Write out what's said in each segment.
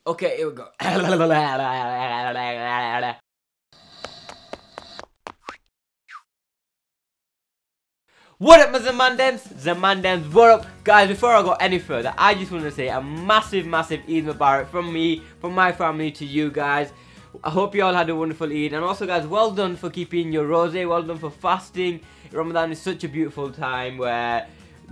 Okay, here we go. What up, my ZamanDems? ZamanDems, what up? Guys, before I go any further, I just want to say a massive Eid Mubarak from me, from my family to you guys. I hope you all had a wonderful Eid. And also, guys, well done for keeping your rosé, well done for fasting. Ramadan is such a beautiful time where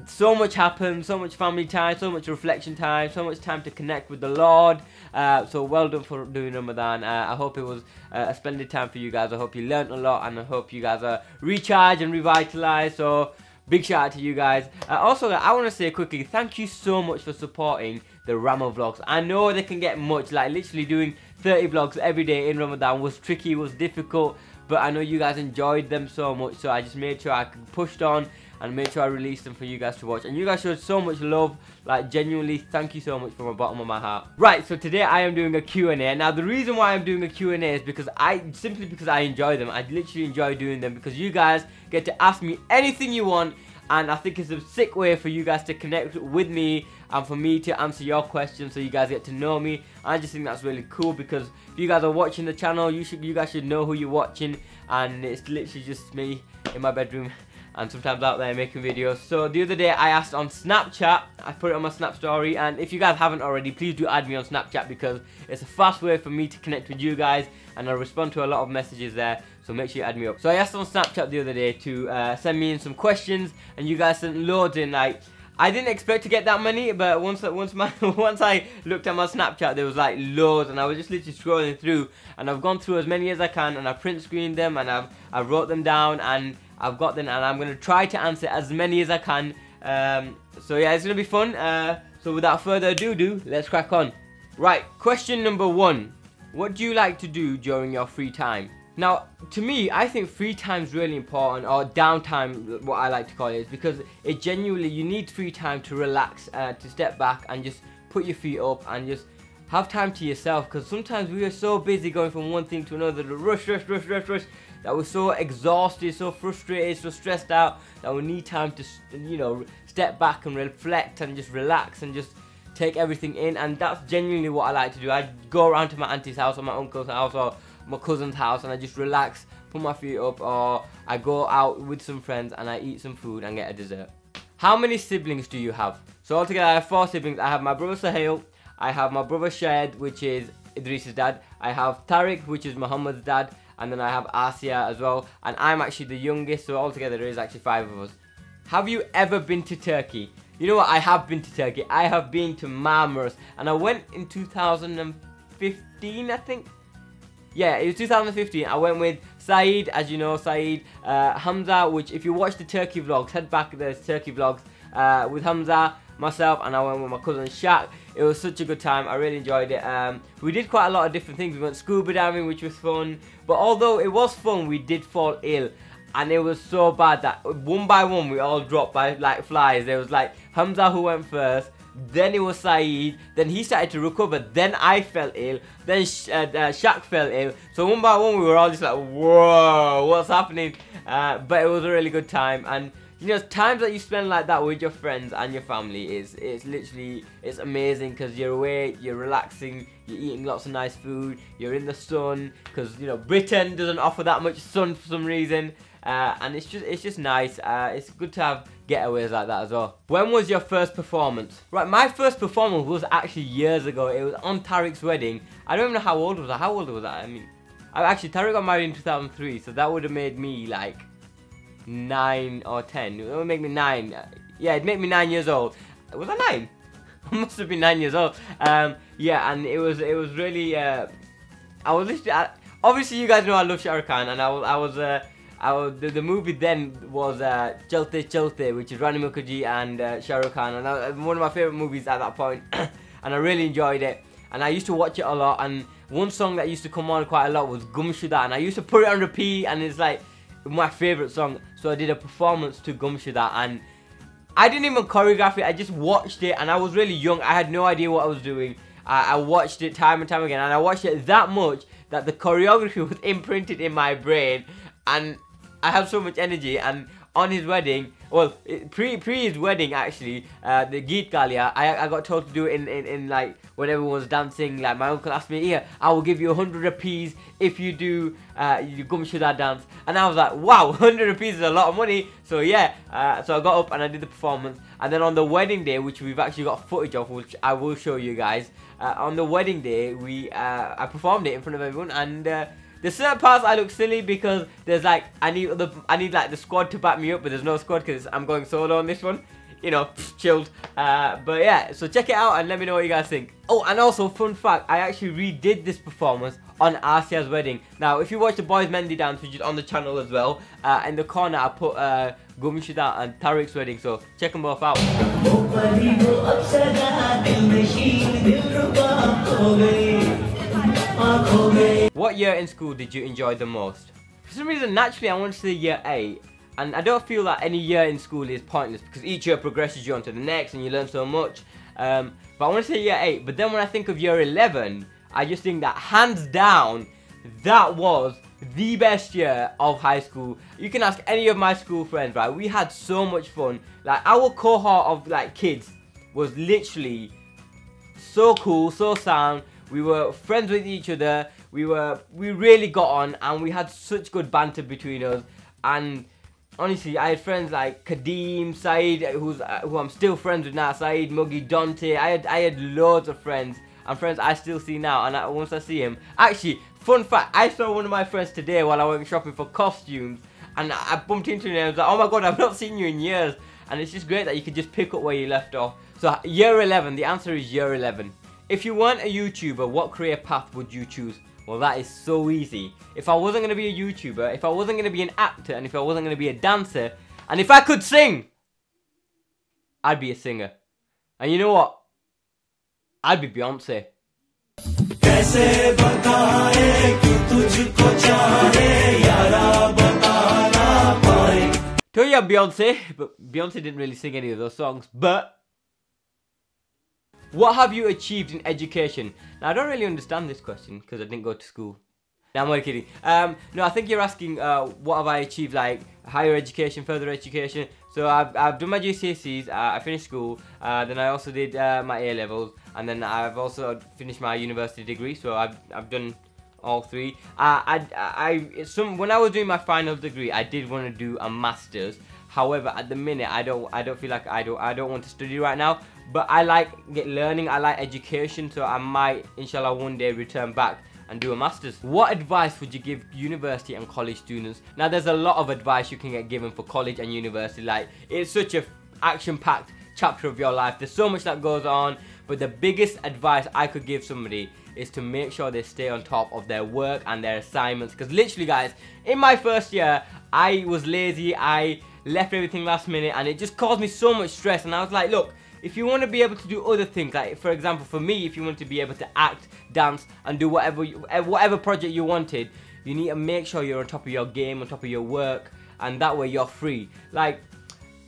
so much happens, so much family time, so much reflection time, so much time to connect with the Lord. So well done for doing Ramadan. I hope it was a splendid time for you guys. I hope you learned a lot, and I hope you guys are recharged and revitalized. So big shout out to you guys. Also, I want to say quickly, thank you so much for supporting the Ramo vlogs. I know they can get much, like literally doing 30 vlogs every day in Ramadan was tricky, was difficult, but I know you guys enjoyed them so much, so I just made sure I pushed on and made sure I released them for you guys to watch. And you guys showed so much love, like genuinely, thank you so much from the bottom of my heart. Right, so today I am doing a Q&A. Now the reason why I'm doing a Q&A is because simply because I enjoy them. I literally enjoy doing them because you guys get to ask me anything you want, and I think it's a sick way for you guys to connect with me and for me to answer your questions so you guys get to know me. I just think that's really cool because if you guys are watching the channel, you guys should know who you're watching, and it's literally just me in my bedroom and sometimes out there making videos. So the other day I asked on Snapchat, I put it on my Snap story, and if you guys haven't already, please do add me on Snapchat because it's a fast way for me to connect with you guys, and I respond to a lot of messages there, so make sure you add me up. So I asked on Snapchat the other day to send me in some questions, and you guys sent loads in. Like, I didn't expect to get that many, but once I looked at my Snapchat, there was like loads, and I was just literally scrolling through, and I've gone through as many as I can, and I print screened them, and I wrote them down, and I've got them, and I'm going to try to answer as many as I can. So yeah, it's going to be fun. So without further ado, let's crack on. Right, question number 1. What do you like to do during your free time? Now, to me, I think free time is really important, or downtime, what I like to call it, is because it genuinely, you need free time to relax, to step back and just put your feet up and just have time to yourself, because sometimes we are so busy going from one thing to another, the rush, that we're so exhausted, so frustrated, so stressed out, that we need time to, you know, step back and reflect and just relax and just take everything in. And that's genuinely what I like to do. I go around to my auntie's house or my uncle's house or my cousin's house, and I just relax, put my feet up, or I go out with some friends and I eat some food and get a dessert. How many siblings do you have? So altogether I have 4 siblings. I have my brother Sahil, I have my brother Sher, which is Idris's dad, I have Tariq, which is Muhammad's dad, and then I have Asia as well, and I'm actually the youngest, so altogether there is actually 5 of us. Have you ever been to Turkey? You know what, I have been to Turkey. I have been to Marmaris, and I went in 2015, I think. Yeah, it was 2015. I went with Saeed, as you know, Saeed, Hamza, which if you watch the Turkey vlogs, head back to the Turkey vlogs, with Hamza, myself, and I went with my cousin Shaq. It was such a good time. I really enjoyed it. We did quite a lot of different things. We went scuba diving, which was fun, but although it was fun, we did fall ill, and it was so bad that one by one we all dropped by like flies. There was like Hamza who went first, then it was Saeed, then he started to recover, then I fell ill, then Shaq fell ill. So one by one we were all just like, whoa, what's happening? But it was a really good time, and you know, times that you spend like that with your friends and your family it's literally, it's amazing, because you're away, you're relaxing, you're eating lots of nice food, you're in the sun, because you know Britain doesn't offer that much sun for some reason, and it's just nice. It's good to have getaways like that as well. When was your first performance? Right, my first performance was actually years ago. It was on Tariq's wedding. I don't even know how old was I. How old was I? I mean, actually Tariq got married in 2003, so that would have made me like 9 or 10. It would make me 9. Yeah, it'd make me 9 years old. Was I 9? I must have been 9 years old. Yeah, and it was really. I was literally. Obviously, you guys know I love Shah Rukh Khan, and the movie then was Chalte Chalte, which is Rani Mukherjee and Shah Rukh Khan, and that was one of my favorite movies at that point, and I really enjoyed it. And I used to watch it a lot. And one song that used to come on quite a lot was Gumshuda, and I used to put it on repeat, and it's like my favorite song. So I did a performance to Gumshuda, and I didn't even choreograph it. I just watched it, and I was really young. I had no idea what I was doing. I watched it time and time again, and I watched it that much that the choreography was imprinted in my brain, and I have so much energy. And on his wedding, well, pre his wedding actually, the Geet Galia, I got told to do it in like when everyone's dancing. Like my uncle asked me, here, I will give you 100 rupees if you do you Gumshuda dance, and I was like, wow, 100 rupees is a lot of money. So yeah, so I got up and I did the performance, and then on the wedding day, which we've actually got footage of, which I will show you guys, on the wedding day I performed it in front of everyone, and the certain parts I look silly because there's like I need like the squad to back me up, but there's no squad because I'm going solo on this one. You know, chilled. But yeah, so check it out and let me know what you guys think. Oh, and also fun fact, I actually redid this performance on Asia's wedding. Now, if you watch the boys Mendi dance, which is on the channel as well, in the corner I put Gumshida and Tariq's wedding, so check them both out. What year in school did you enjoy the most? For some reason, naturally, I want to say year 8. And I don't feel that any year in school is pointless because each year progresses you on to the next and you learn so much. But I want to say year 8. But then when I think of year 11, I just think that hands down, that was the best year of high school. You can ask any of my school friends, right? We had so much fun. Like our cohort of like kids was literally so cool, so sound. We were friends with each other. We really got on, and we had such good banter between us. And honestly, I had friends like Kadeem, Saeed, who I'm still friends with now, Saeed, Muggy, Dante. I had loads of friends, and friends I still see now, and once I see him, actually, fun fact, I saw one of my friends today while I went shopping for costumes, and I bumped into him and I was like, oh my god, I've not seen you in years. And it's just great that you could just pick up where you left off. So year 11, the answer is year 11. If you weren't a YouTuber, what career path would you choose? Well, that is so easy. If I wasn't going to be a YouTuber, if I wasn't going to be an actor, and if I wasn't going to be a dancer, and if I could sing, I'd be a singer. And you know what? I'd be Beyonce. So yeah, Beyonce, but Beyonce didn't really sing any of those songs, but what have you achieved in education? Now, I don't really understand this question because I didn't go to school. No, I'm only kidding. No, I think you're asking what have I achieved, like higher education, further education. So I've done my GCSEs, I finished school, then I also did my A-levels, and then I've also finished my university degree, so I've done all three. When I was doing my final degree, I did want to do a master's. However, at the minute, I don't feel like I don't want to study right now. But I like learning, I like education, so I might, inshallah, one day return back and do a master's. What advice would you give university and college students? Now, there's a lot of advice you can get given for college and university. Like, it's such a action-packed chapter of your life. There's so much that goes on. But the biggest advice I could give somebody is to make sure they stay on top of their work and their assignments. Because literally, guys, in my first year, I was lazy. I left everything last minute, and it just caused me so much stress. And I was like, look, if you want to be able to do other things, like for example for me, if you want to be able to act, dance, and do whatever project you wanted, you need to make sure you're on top of your game, on top of your work, and that way you're free. Like,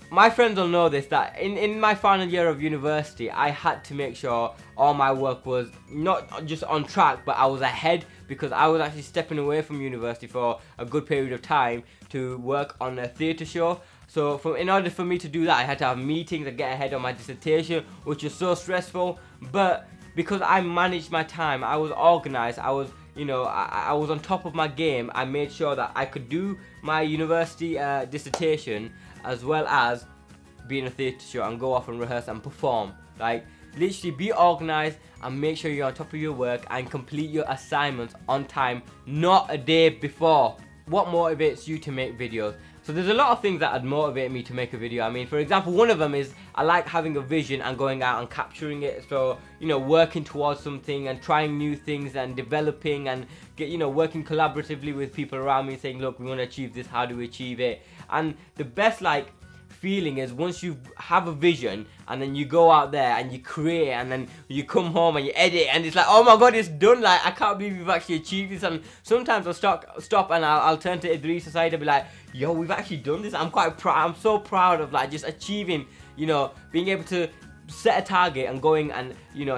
my friends will know this, that in my final year of university, I had to make sure all my work was not just on track, but I was ahead, because I was actually stepping away from university for a good period of time to work on a theatre show. So in order for me to do that, I had to have meetings and get ahead on my dissertation, which was so stressful. But because I managed my time, I was organised, I was, you know, I was on top of my game. I made sure that I could do my university dissertation as well as be in a theatre show and go off and rehearse and perform. Like, literally be organised and make sure you're on top of your work and complete your assignments on time, not a day before. What motivates you to make videos? So there's a lot of things that would motivate me to make a video. I mean, for example, one of them is I like having a vision and going out and capturing it. So, you know, working towards something and trying new things and developing and working collaboratively with people around me, saying, look, we want to achieve this, how do we achieve it? And the best feeling is once you have a vision and then you go out there and you create and then you come home and you edit and it's like, oh my god, it's done. Like, I can't believe you've actually achieved this. And sometimes I'll stop and I'll turn to Idris aside and be like, yo, we've actually done this. I'm quite proud. I'm so proud of just achieving, being able to set a target and going and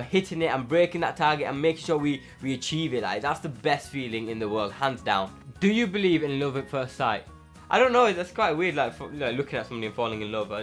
hitting it and breaking that target and making sure we achieve it. Like, that's the best feeling in the world, hands down. Do you believe in love at first sight? I don't know, that's quite weird, like looking at somebody and falling in love.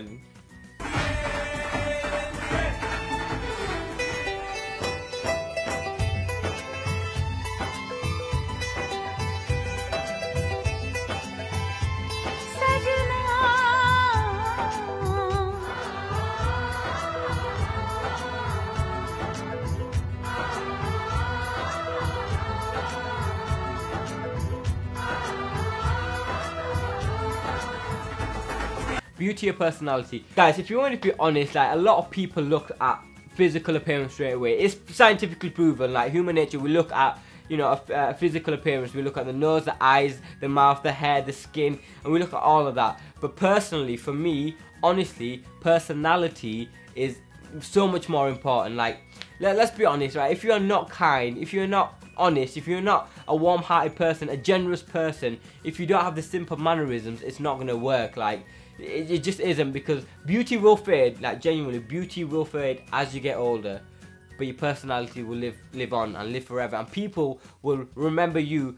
Beauty or personality. Guys, if you want to be honest, like a lot of people look at physical appearance straight away. It's scientifically proven, like human nature, we look at, you know, a physical appearance. We look at the nose, the eyes, the mouth, the hair, the skin, and we look at all of that. But personally, for me, honestly, personality is so much more important. Like, let's be honest, right? If you're not kind, if you're not honest, if you're not a warm-hearted person, a generous person, if you don't have the simple mannerisms, it's not gonna work. Like, it just isn't, because beauty will fade. Like, genuinely, beauty will fade as you get older, but your personality will live on and live forever, and people will remember you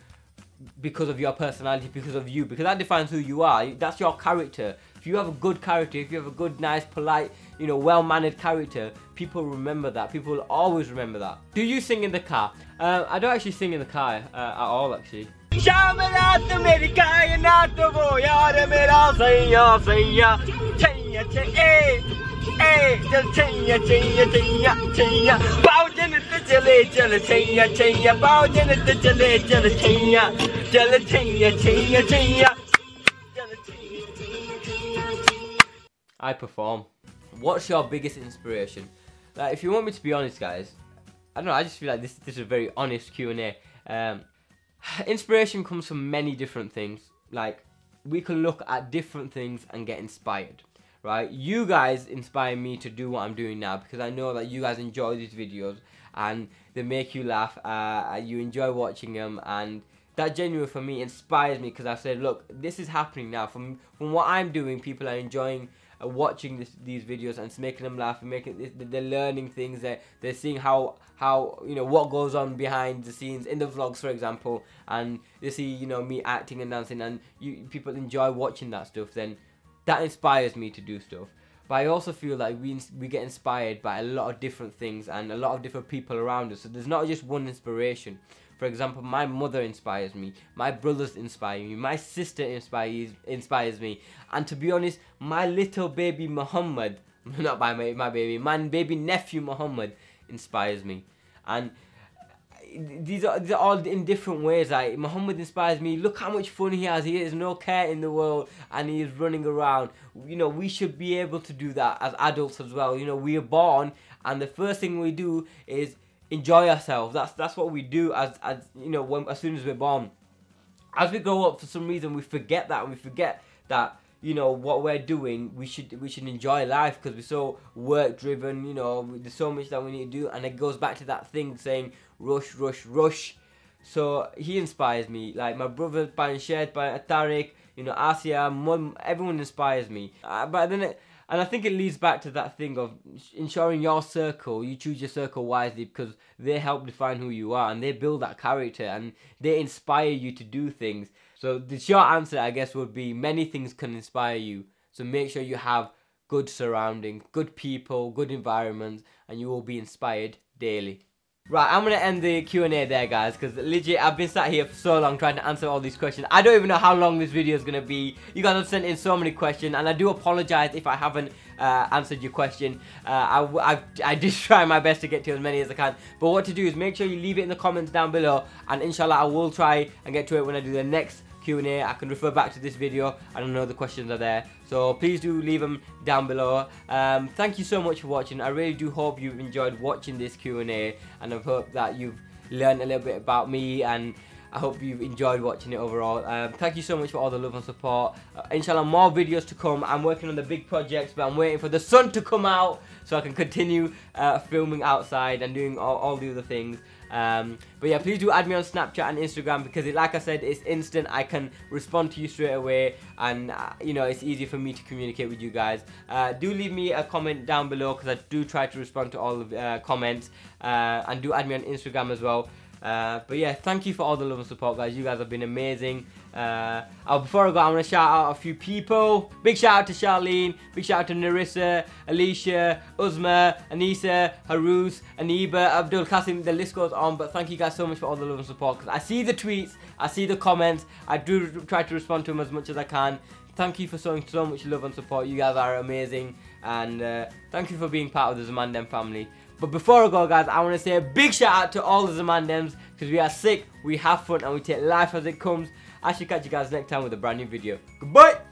because of your personality, because of you, because that defines who you are. That's your character. If you have a good character, if you have a good, nice, polite, you know, well-mannered character, people remember that. People will always remember that. Do you sing in the car? I don't actually sing in the car at all, actually. I perform. What's your biggest inspiration? Like, if you want me to be honest, guys, I don't know, I just feel like this is a very honest Q&A. Inspiration comes from many different things. Like, we can look at different things and get inspired, right? You guys inspire me to do what I'm doing now, because I know that you guys enjoy these videos and they make you laugh, you enjoy watching them, and that genuinely for me inspires me, because I said, look, this is happening now. From what I'm doing, people are enjoying watching these videos, and it's making them laugh, and they're learning things, they're seeing how you know what goes on behind the scenes in the vlogs, for example, and they see, you know, me acting and dancing, and people enjoy watching that stuff. Then that inspires me to do stuff. But I also feel like we get inspired by a lot of different things and a lot of different people around us. So there's not just one inspiration. For example, my mother inspires me, my brothers inspire me, my sister inspires me, and to be honest, my little baby Muhammad, not my baby, my baby nephew Muhammad inspires me. And these are all in different ways. Like, Muhammad inspires me. Look how much fun he has. He has no care in the world, and he is running around. You know, we should be able to do that as adults as well. You know, we are born, and the first thing we do is enjoy ourselves. That's what we do as you know, as soon as we're born. As we grow up, for some reason we forget that, and we forget that, you know, what we're doing, we should enjoy life, because we're so work driven. You know, there's so much that we need to do, and it goes back to that thing saying rush, rush, rush. So he inspires me. Like, my brother, by Sher, by Tariq, you know, Asia, Mum, everyone inspires me. But then and I think it leads back to that thing of ensuring your circle, you choose your circle wisely, because they help define who you are, and they build that character, and they inspire you to do things. So the short answer, I guess, would be many things can inspire you. So make sure you have good surroundings, good people, good environments, and you will be inspired daily. Right, I'm going to end the Q&A there, guys, because legit, I've been sat here for so long trying to answer all these questions. I don't even know how long this video is going to be. You guys have sent in so many questions, and I do apologize if I haven't answered your question. I did try my best to get to as many as I can. But what to do is make sure you leave it in the comments down below, and inshallah, I will try and get to it when I do the next Q&A. I can refer back to this video, and I know the questions are there, so please do leave them down below. Thank you so much for watching. I really do hope you've enjoyed watching this Q&A, and I hope that you've learned a little bit about me, and I hope you've enjoyed watching it overall. Thank you so much for all the love and support. Inshallah, more videos to come. I'm working on the big projects, but I'm waiting for the sun to come out so I can continue filming outside and doing all the other things. But yeah, please do add me on Snapchat and Instagram, because like I said, it's instant. I can respond to you straight away, and you know, it's easy for me to communicate with you guys. Do leave me a comment down below, because I do try to respond to all of the comments, and do add me on Instagram as well. But yeah, thank you for all the love and support, guys. You guys have been amazing. Before I go, I want to shout out a few people. Big shout out to Charlene. Big shout out to Narissa, Alicia, Uzma, Anisa, Harus, Aniba, Abdul Qasim. The list goes on. But thank you guys so much for all the love and support. Because I see the tweets, I see the comments. I do try to respond to them as much as I can. Thank you for showing so much love and support. You guys are amazing. And thank you for being part of the ZamanDems family. But before I go, guys, I want to say a big shout out to all the ZamanDems. Because we are sick, we have fun, and we take life as it comes. I should catch you guys next time with a brand new video. Goodbye!